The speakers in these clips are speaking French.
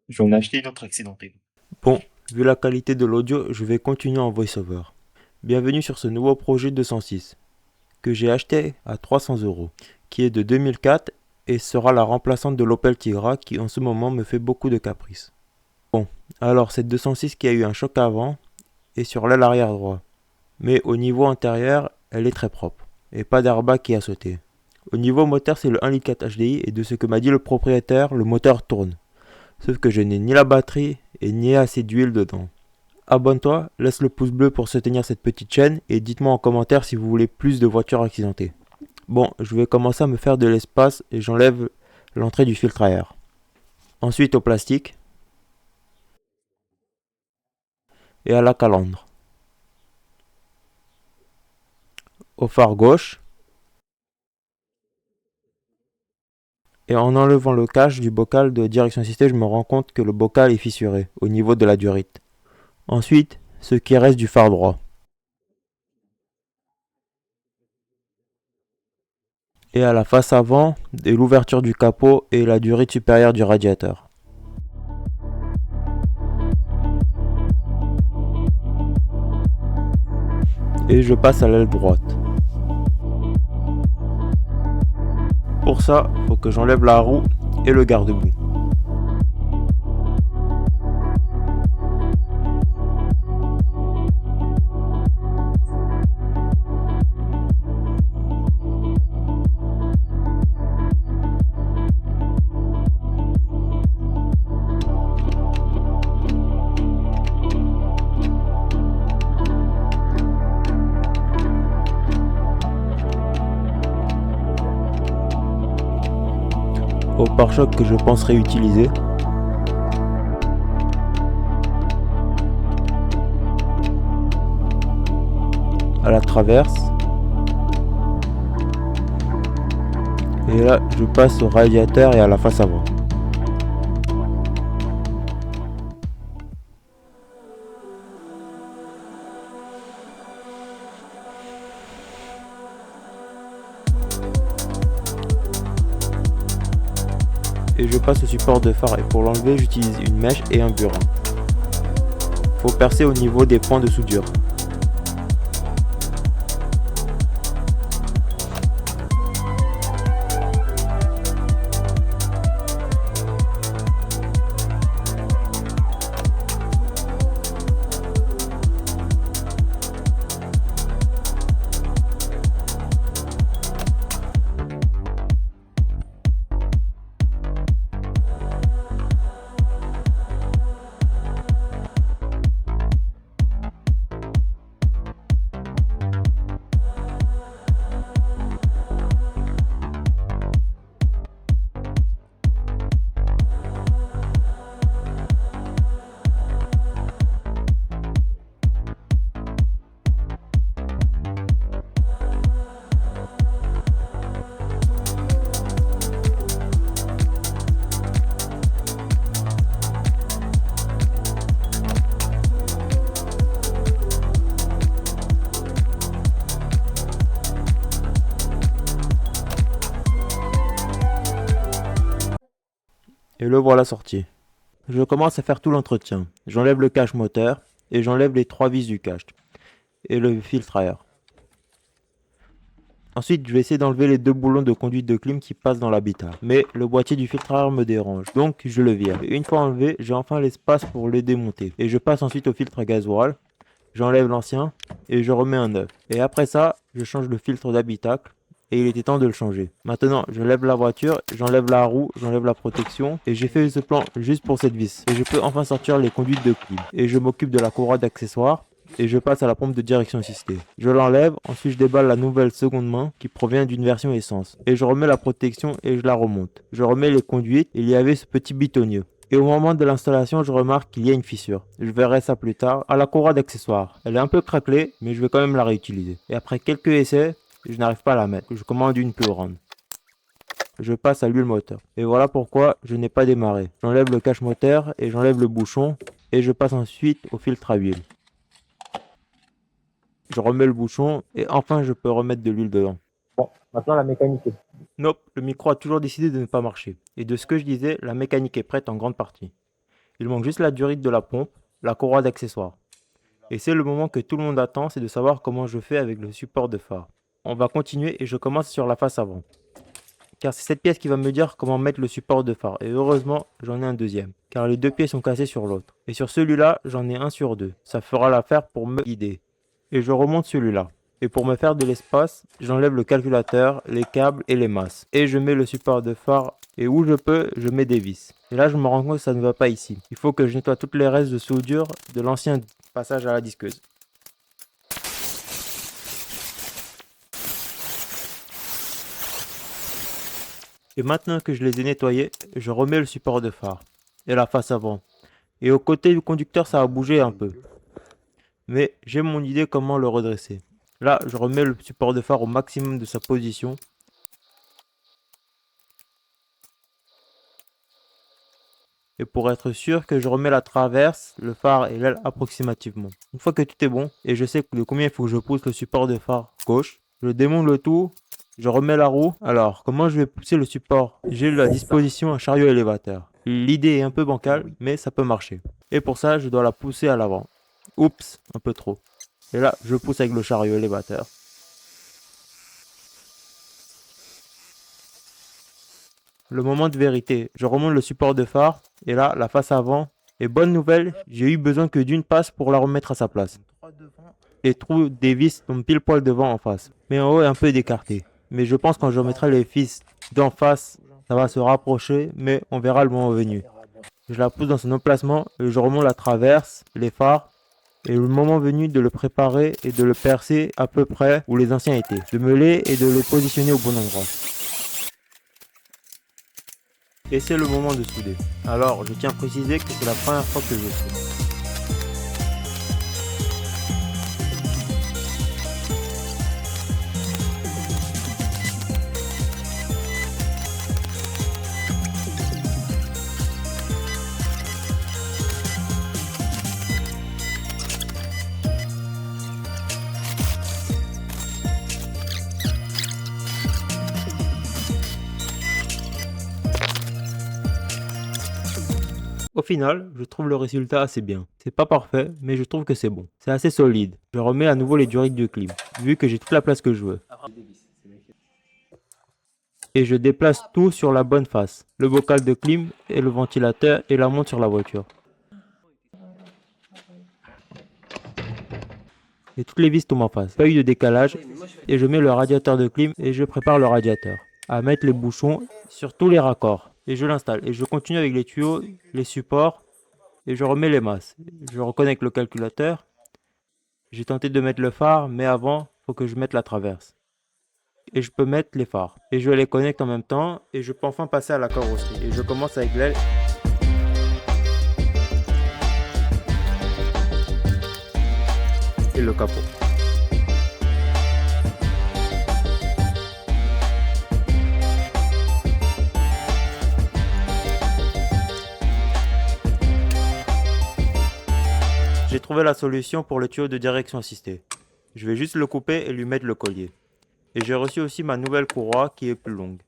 J'en ai acheté une autre accidentelle. Bon, vu la qualité de l'audio, je vais continuer en voice-over. Bienvenue sur ce nouveau projet 206, que j'ai acheté à 300 €, qui est de 2004 et sera la remplaçante de l'Opel Tigra qui en ce moment me fait beaucoup de caprices. Bon, alors cette 206 qui a eu un choc avant est sur l'aile arrière droit, mais au niveau intérieur, elle est très propre, et pas d'airbag qui a sauté. Au niveau moteur, c'est le 1.4 HDI et de ce que m'a dit le propriétaire, le moteur tourne. Sauf que je n'ai ni la batterie et ni assez d'huile dedans. Abonne-toi, laisse le pouce bleu pour soutenir cette petite chaîne et dites-moi en commentaire si vous voulez plus de voitures accidentées. Bon, je vais commencer à me faire de l'espace et j'enlève l'entrée du filtre à air. Ensuite au plastique et à la calandre. Au phare gauche et en enlevant le cache du bocal de direction assistée, je me rends compte que le bocal est fissuré au niveau de la durite. Ensuite, ce qui reste du phare droit. Et à la face avant et l'ouverture du capot et la durite supérieure du radiateur. Et je passe à l'aile droite. Pour ça, faut que j'enlève la roue et le garde-boue. Au pare-choc que je pense réutiliser. À la traverse. Et là, je passe au radiateur et à la face avant. Et je passe au support de phare et pour l'enlever, j'utilise une mèche et un burin. Faut percer au niveau des points de soudure. Et le voilà sorti. Je commence à faire tout l'entretien. J'enlève le cache moteur et j'enlève les 3 vis du cache et le filtre à air. Ensuite, je vais essayer d'enlever les 2 boulons de conduite de clim qui passent dans l'habitat. Mais le boîtier du filtre à air me dérange, donc je le vire. Et une fois enlevé, j'ai enfin l'espace pour le démonter. Et je passe ensuite au filtre à gasoil. J'enlève l'ancien et je remets un neuf. Et après ça, je change le filtre d'habitacle. Et il était temps de le changer. Maintenant, je lève la voiture, j'enlève la roue, j'enlève la protection. Et j'ai fait ce plan juste pour cette vis. Et je peux enfin sortir les conduites de clim. Et je m'occupe de la courroie d'accessoires et je passe à la pompe de direction assistée. Je l'enlève, ensuite je déballe la nouvelle seconde main qui provient d'une version essence. Et je remets la protection et je la remonte. Je remets les conduites, et il y avait ce petit bitonnier. Et au moment de l'installation, je remarque qu'il y a une fissure. Je verrai ça plus tard à la courroie d'accessoires. Elle est un peu craquelée, mais je vais quand même la réutiliser. Et après quelques essais, je n'arrive pas à la mettre. Je commande une plus grande. Je passe à l'huile moteur. Et voilà pourquoi je n'ai pas démarré. J'enlève le cache moteur et j'enlève le bouchon. Et je passe ensuite au filtre à huile. Je remets le bouchon et enfin je peux remettre de l'huile dedans. Bon, maintenant la mécanique est... Nope, le micro a toujours décidé de ne pas marcher. Et de ce que je disais, la mécanique est prête en grande partie. Il manque juste la durite de la pompe, la courroie d'accessoires. Et c'est le moment que tout le monde attend, c'est de savoir comment je fais avec le support de phare. On va continuer et je commence sur la face avant. Car c'est cette pièce qui va me dire comment mettre le support de phare. Et heureusement, j'en ai un deuxième. Car les deux pieds sont cassés sur l'autre. Et sur celui-là, j'en ai un sur deux. Ça fera l'affaire pour me guider. Et je remonte celui-là. Et pour me faire de l'espace, j'enlève le calculateur, les câbles et les masses. Et je mets le support de phare. Et où je peux, je mets des vis. Et là, je me rends compte que ça ne va pas ici. Il faut que je nettoie toutes les restes de soudure de l'ancien passage à la disqueuse. Et maintenant que je les ai nettoyés, je remets le support de phare et la face avant. Et au côté du conducteur, ça a bougé un peu. Mais j'ai mon idée comment le redresser. Là, je remets le support de phare au maximum de sa position. Et pour être sûr que je remets la traverse, le phare et l'aile approximativement. Une fois que tout est bon, et je sais de combien il faut que je pousse le support de phare gauche, je démonte le tout, je remets la roue. Alors, comment je vais pousser le support? J'ai à la disposition un chariot élévateur. L'idée est un peu bancale, mais ça peut marcher. Et pour ça, je dois la pousser à l'avant. Oups, un peu trop. Et là, je pousse avec le chariot élévateur. Le moment de vérité, je remonte le support de phare, et là, la face avant. Et bonne nouvelle, j'ai eu besoin que d'une passe pour la remettre à sa place. Et trouve des vis tombent pile poil devant en face. Mais en haut est un peu écarté. Mais je pense quand je remettrai les vis d'en face, ça va se rapprocher, mais on verra le moment venu. Je la pousse dans son emplacement, et je remonte la traverse, les phares, et le moment venu de le préparer et de le percer à peu près où les anciens étaient. De meuler et de les positionner au bon endroit. Et c'est le moment de souder. Alors, je tiens à préciser que c'est la première fois que je soude. Au final, je trouve le résultat assez bien. C'est pas parfait, mais je trouve que c'est bon. C'est assez solide. Je remets à nouveau les durites de clim, vu que j'ai toute la place que je veux. Et je déplace tout sur la bonne face. Le bocal de clim et le ventilateur et la montre sur la voiture. Et toutes les vis tombent en face. Pas eu de décalage. Et je mets le radiateur de clim et je prépare le radiateur. À mettre les bouchons sur tous les raccords. Et je l'installe. Et je continue avec les tuyaux, les supports. Et je remets les masses. Je reconnecte le calculateur. J'ai tenté de mettre le phare, mais avant, il faut que je mette la traverse. Et je peux mettre les phares. Et je les connecte en même temps. Et je peux enfin passer à la carrosserie. Et je commence avec l'aile. Et le capot. J'ai trouvé la solution pour le tuyau de direction assistée. Je vais juste le couper et lui mettre le collier. Et j'ai reçu aussi ma nouvelle courroie qui est plus longue.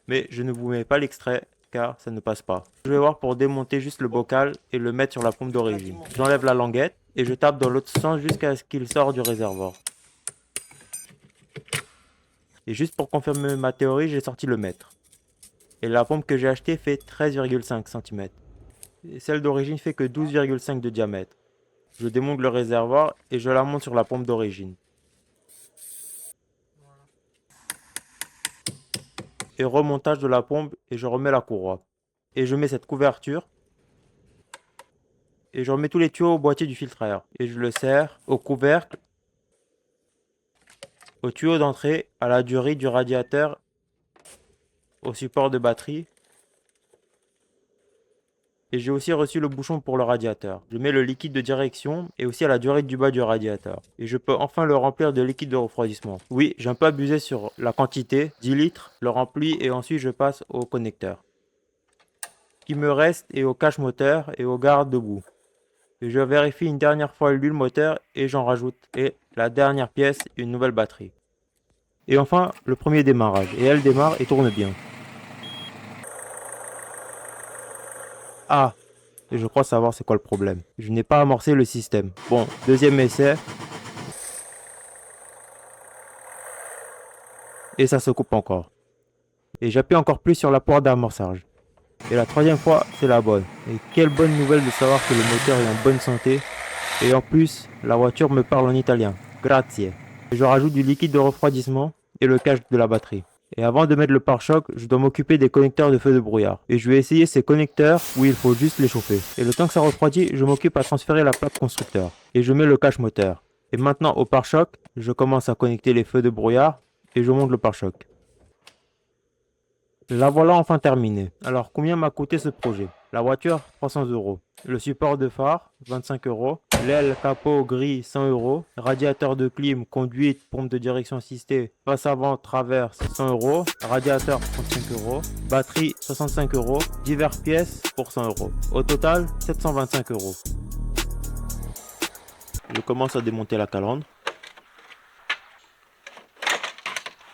Mais je ne vous mets pas l'extrait car ça ne passe pas. Je vais voir pour démonter juste le bocal et le mettre sur la pompe d'origine. J'enlève la languette et je tape dans l'autre sens jusqu'à ce qu'il sorte du réservoir. Et juste pour confirmer ma théorie, j'ai sorti le mètre. Et la pompe que j'ai achetée fait 13,5 cm. Et celle d'origine fait que 12,5 de diamètre. Je démonte le réservoir et je la monte sur la pompe d'origine. Et remontage de la pompe et je remets la courroie. Et je mets cette couverture. Et je remets tous les tuyaux au boîtier du filtre à air. Et je le serre au couvercle, au tuyau d'entrée, à la durite du radiateur, au support de batterie. Et j'ai aussi reçu le bouchon pour le radiateur. Je mets le liquide de direction et aussi à la durite du bas du radiateur. Et je peux enfin le remplir de liquide de refroidissement. Oui, j'ai un peu abusé sur la quantité, 10 litres, le remplis et ensuite je passe au connecteur. Ce qui me reste est au cache moteur et au garde-boue. Et je vérifie une dernière fois l'huile moteur et j'en rajoute. Et la dernière pièce, une nouvelle batterie. Et enfin, le premier démarrage. Et elle démarre et tourne bien. Ah, Et je crois savoir c'est quoi le problème. Je n'ai pas amorcé le système. Bon, deuxième essai. Et ça se coupe encore. Et j'appuie encore plus sur la poire d'amorçage. Et la troisième fois, c'est la bonne. Et quelle bonne nouvelle de savoir que le moteur est en bonne santé. Et en plus, la voiture me parle en italien. Grazie. Et je rajoute du liquide de refroidissement et le cache de la batterie. Et avant de mettre le pare-choc, je dois m'occuper des connecteurs de feu de brouillard. Et je vais essayer ces connecteurs où il faut juste les chauffer. Et le temps que ça refroidit, je m'occupe à transférer la plaque constructeur. Et je mets le cache moteur. Et maintenant au pare-choc, je commence à connecter les feux de brouillard et je monte le pare-choc. La voilà enfin terminée. Alors combien m'a coûté ce projet? La voiture 300 euros. Le support de phare 25 euros. L'aile capot gris 100 euros. Radiateur de clim, conduite, pompe de direction assistée, face avant, traverse 100 euros. Radiateur 35 euros. Batterie 65 euros. Divers pièces pour 100 euros. Au total 725 euros. Je commence à démonter la calandre.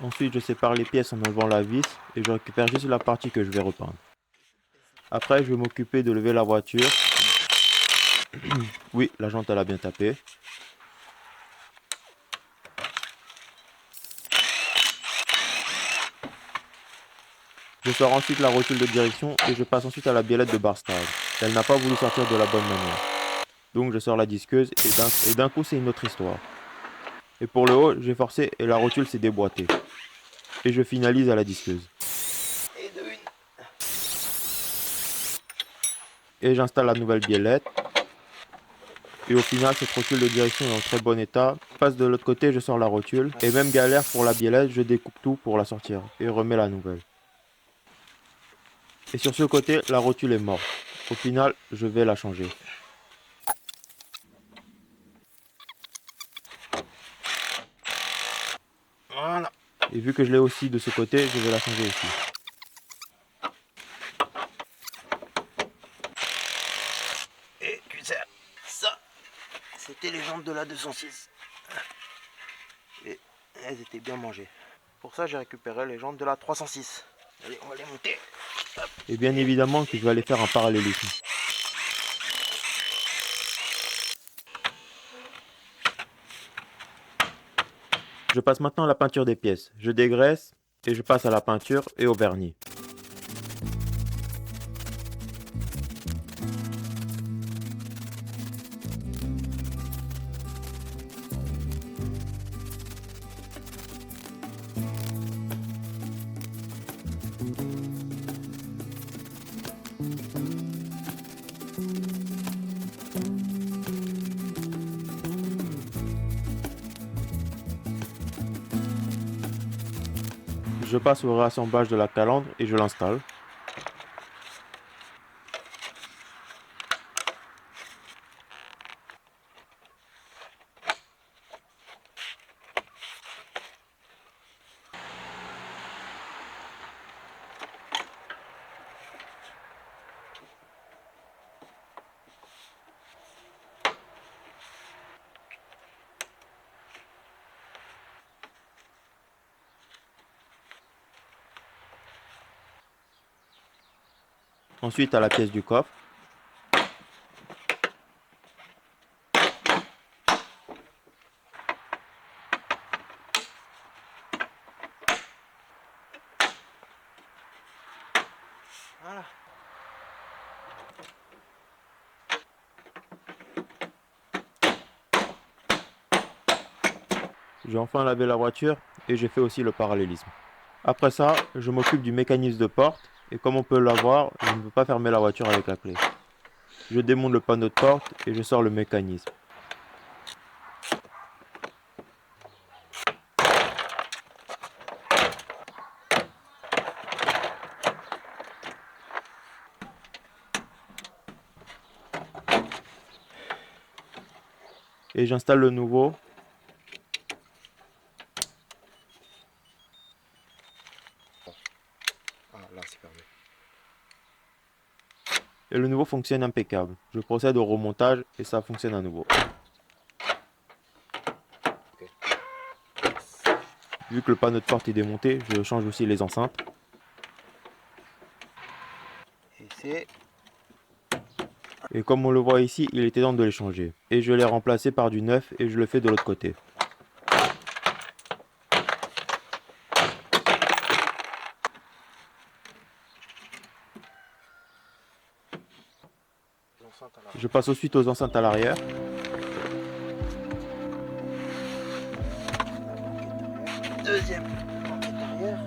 Ensuite, je sépare les pièces en enlevant la vis et je récupère juste la partie que je vais repeindre. Après, je vais m'occuper de lever la voiture. Oui, la jante elle a bien tapé. Je sors ensuite la rotule de direction et je passe ensuite à la biellette de barstage. Elle n'a pas voulu sortir de la bonne manière. Donc je sors la disqueuse et d'un coup c'est une autre histoire. Et pour le haut, j'ai forcé et la rotule s'est déboîtée. Et je finalise à la disqueuse. Et j'installe la nouvelle biellette. Et au final, cette rotule de direction est en très bon état. Passe de l'autre côté, je sors la rotule. Et même galère pour la biellette, je découpe tout pour la sortir. Et remets la nouvelle. Et sur ce côté, la rotule est morte. Au final, je vais la changer. Voilà. Et vu que je l'ai aussi de ce côté, je vais la changer aussi. Et tu sais, ça, c'était les jantes de la 206. Et elles étaient bien mangées. Pour ça, j'ai récupéré les jantes de la 306. Allez, on va les monter. Hop. Et bien évidemment que je vais aller faire un parallélisme. Je passe maintenant à la peinture des pièces. Je dégraisse et je passe à la peinture et au vernis. Je passe au réassemblage de la calandre et je l'installe. Ensuite à la pièce du coffre. Voilà. J'ai enfin lavé la voiture et j'ai fait aussi le parallélisme. Après ça, je m'occupe du mécanisme de porte et comme on peut l'avoir, je ne peux pas fermer la voiture avec la clé. Je démonte le panneau de porte et je sors le mécanisme. Et j'installe le nouveau. Ah, là, c'est fermé. Et le nouveau fonctionne impeccable. Je procède au remontage et ça fonctionne à nouveau. Ok. Vu que le panneau de porte est démonté, je change aussi les enceintes. Et c'est... Et comme on le voit ici, il était temps de les changer. Et je l'ai remplacé par du neuf et je le fais de l'autre côté. Je passe ensuite aux enceintes à l'arrière. Deuxième banquette arrière.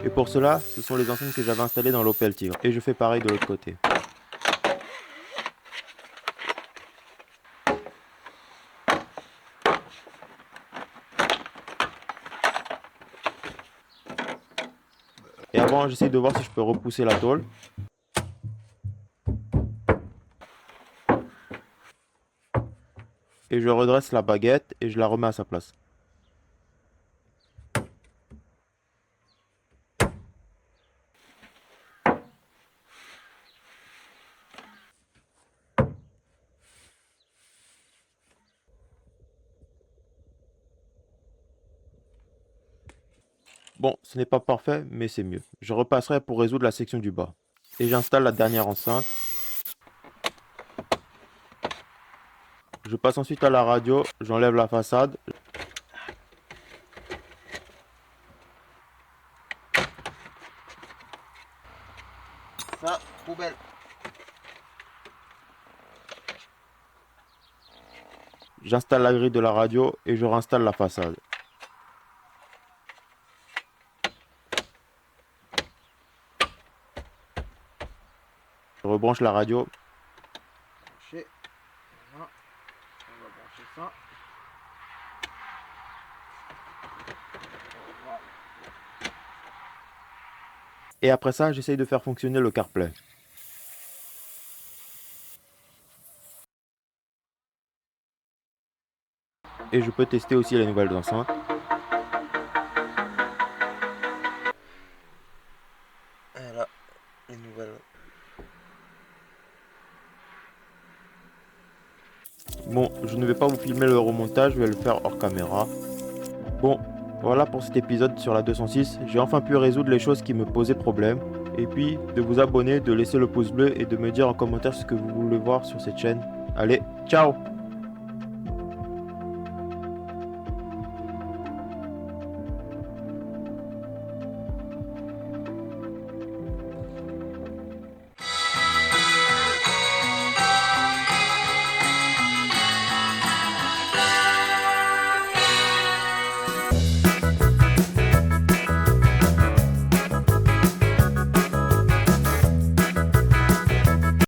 Et pour cela, ce sont les enceintes que j'avais installées dans l'Opel Tigre. Et je fais pareil de l'autre côté. Et avant, j'essaie de voir si je peux repousser la tôle. Et je redresse la baguette et je la remets à sa place. Bon, ce n'est pas parfait, mais c'est mieux. Je repasserai pour résoudre la section du bas. Et j'installe la dernière enceinte. Je passe ensuite à la radio, j'enlève la façade. Ça, poubelle. J'installe la grille de la radio et je réinstalle la façade. Je rebranche la radio. Voilà. On va brancher ça. Voilà. Et après ça, j'essaye de faire fonctionner le CarPlay. Et je peux tester aussi les nouvelles enceintes. Voilà, les nouvelles. Bon, je ne vais pas vous filmer le remontage, je vais le faire hors caméra. Bon, voilà pour cet épisode sur la 206. J'ai enfin pu résoudre les choses qui me posaient problème. Et puis, de vous abonner, de laisser le pouce bleu et de me dire en commentaire ce que vous voulez voir sur cette chaîne. Allez, ciao!